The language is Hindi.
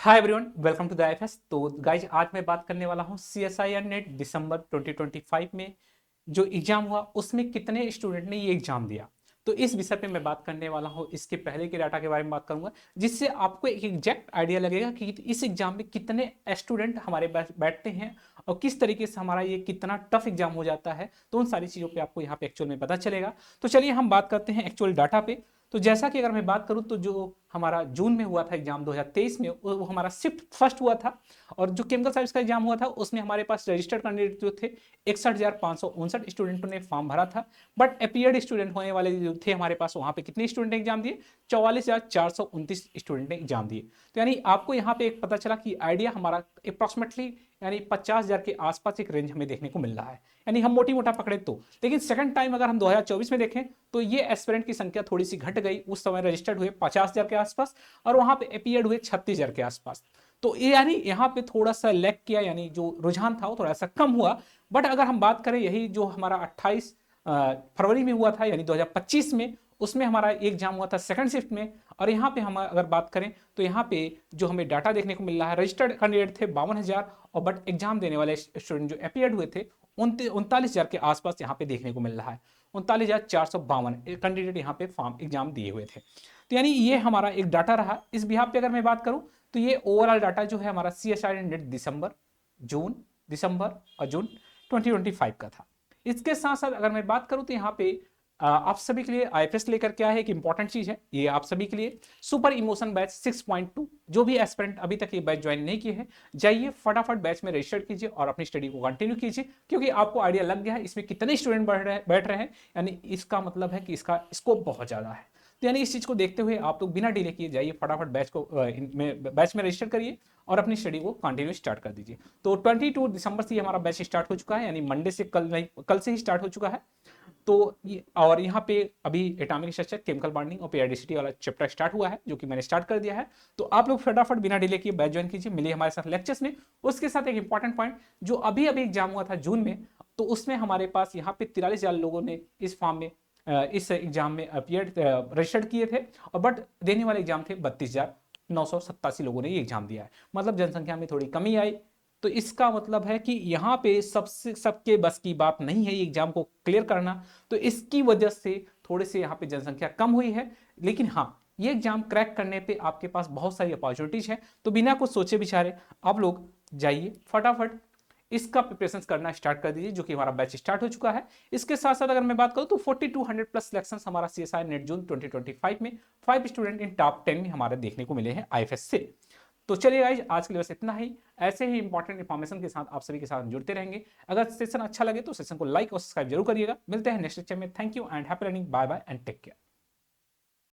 Hi everyone, welcome to the IFS. तो गाइज आज मैं बात करने वाला हूँ सीएसआईआर नेट दिसंबर 2025 में जो एग्जाम हुआ उसमें कितने स्टूडेंट ने ये एग्जाम दिया। तो इस विषय पे मैं बात करने वाला हूँ। इसके पहले के डाटा के बारे में बात करूंगा जिससे आपको एक एग्जैक्ट आइडिया लगेगा कि इस एग्जाम में कितने स्टूडेंट हमारे बैठते हैं और किस तरीके से हमारा ये कितना टफ एग्जाम हो जाता है। तो उन सारी चीज़ों पे आपको यहाँ पे एक्चुअल में पता चलेगा। तो चलिए हम बात करते हैं एक्चुअल डाटा पे। तो जैसा कि अगर मैं बात करूं तो जो हमारा जून में हुआ था एग्जाम 2023 में वो हमारा शिफ्ट फर्स्ट हुआ था। और जो केमिकल साइंस का एग्जाम हुआ था उसमें हमारे पास रजिस्टर्ड कैंडिडेट जो थे 61,559 स्टूडेंटों ने फॉर्म भरा था। बट अपीयर्ड स्टूडेंट होने वाले जो थे हमारे पास वहां पे कितने स्टूडेंट ने एग्जाम दिए? 44,429 स्टूडेंट ने एग्जाम दिए। तो यानी आपको यहाँ पे एक पता चला कि आइडिया हमारा अप्रॉक्सिमेटली यानी 50,000 के आसपास एक रेंज हमें देखने को मिल रहा है। यानी हम मोटी मोटा पकड़े तो। लेकिन सेकंड टाइम अगर हम 2024 में देखें तो ये एस्पिरेंट की संख्या थोड़ी सी घट गई। उस समय रजिस्टर्ड हुए 50,000 के आसपास और वहां पे अपीयर्ड हुए 36,000 के आसपास। तो ये यानी यहाँ पे थोड़ा सा लैग किया, यानी जो रुझान था वो थोड़ा सा कम हुआ। बट अगर हम बात करें यही जो हमारा 28 फरवरी में हुआ था यानी 2025 में, उसमें हमारा एग्जाम हुआ था सेकंड शिफ्ट में। और यहाँ पे हम अगर बात करें तो यहाँ पे जो हमें डाटा देखने को मिल रहा है, रजिस्टर्ड कैंडिडेट थे 52,000 और बट एग्जाम देने वाले स्टूडेंट जो अपीयर्ड हुए थे 39,000 के आसपास यहाँ पे देखने को मिल रहा है। 39,452 कैंडिडेट यहाँ पे फॉर्म एग्जाम दिए हुए थे। तो यानी ये हमारा एक डाटा रहा। इस बिहाफ पे अगर मैं बात करूं तो ये ओवरऑल डाटा जो है हमारा सीएसआईआर नेट दिसंबर और जून 2025 का था। इसके साथ साथ अगर मैं बात करूं तो यहाँ पे आप सभी के लिए आईएफएस लेकर क्या है, एक इंपॉर्टेंट चीज है ये आप सभी के लिए, सुपर इमोशन बैच 6.2। जो भी एस्पिरेंट अभी तक ये बैच ज्वाइन नहीं किए हैं, जाइए फटाफट बैच में रजिस्टर कीजिए और अपनी स्टडी को कंटिन्यू कीजिए, क्योंकि आपको आइडिया लग गया है इसमें कितने स्टूडेंट बैठ रहे हैं। यानी इसका मतलब है कि इसका स्कोप बहुत ज्यादा है। तो यानी इस चीज को देखते हुए आप लोग बिना डिले किए जाइए फटाफट बैच में रजिस्टर करिए और अपनी स्टडी को कंटिन्यू स्टार्ट कर दीजिए। तो 22 दिसंबर से हमारा बैच स्टार्ट हो चुका है, यानी मंडे से कल से ही स्टार्ट हो चुका है। तो और यहाँ पे अभी एटॉमिक स्ट्रक्चर, केमिकल बॉन्डिंग और पीरियोडिसिटी वाला चैप्टर स्टार्ट हुआ है जो कि मैंने स्टार्ट कर दिया है। तो आप लोग फटाफट बिना डिले किए बैच ज्वाइन कीजिए, मिलिए हमारे साथ लेक्चर्स में। उसके साथ एक इंपॉर्टेंट पॉइंट, जो अभी अभी एग्जाम हुआ था जून में, तो उसमें हमारे पास यहाँ पे 43,000 लोगों ने इस फॉर्म में इस एग्जाम में अपीयर रजिस्टर्ड किए थे और बट देने वाले एग्जाम थे 32,987 लोगों ने ये एग्जाम दिया है। मतलब जनसंख्या में थोड़ी कमी आई। तो इसका मतलब है कि यहाँ पे सबके बस की बात नहीं है ये एग्जाम को क्लियर करना। तो इसकी वजह से थोड़े से यहाँ पे जनसंख्या कम हुई है। लेकिन हाँ, ये एग्जाम क्रैक करने पे आपके पास बहुत सारी अपॉर्चुनिटीज है। तो बिना कुछ सोचे विचारे आप लोग जाइए फटाफट इसका प्रिपरेशन करना स्टार्ट कर दीजिए, जो कि हमारा बैच स्टार्ट हो चुका है। इसके साथ साथ अगर मैं बात करूं तो 4200 प्लस सिलेक्शन हमारा सीएसआई नेट जून 2025 में 5 स्टूडेंट इन टॉप 10 में हमारे देखने को मिले हैं आईएफएस से। तो चलिए गाइज आज के लिए बस इतना ही। ऐसे ही इंपॉर्टेंट इन्फॉर्मेशन के साथ आप सभी के साथ जुड़ते रहेंगे। अगर सेशन अच्छा लगे तो सेशन को लाइक और सब्सक्राइब जरूर करिएगा। मिलते हैं नेक्स्ट लेक्चर में। Thank you and happy learning. Bye bye and take care.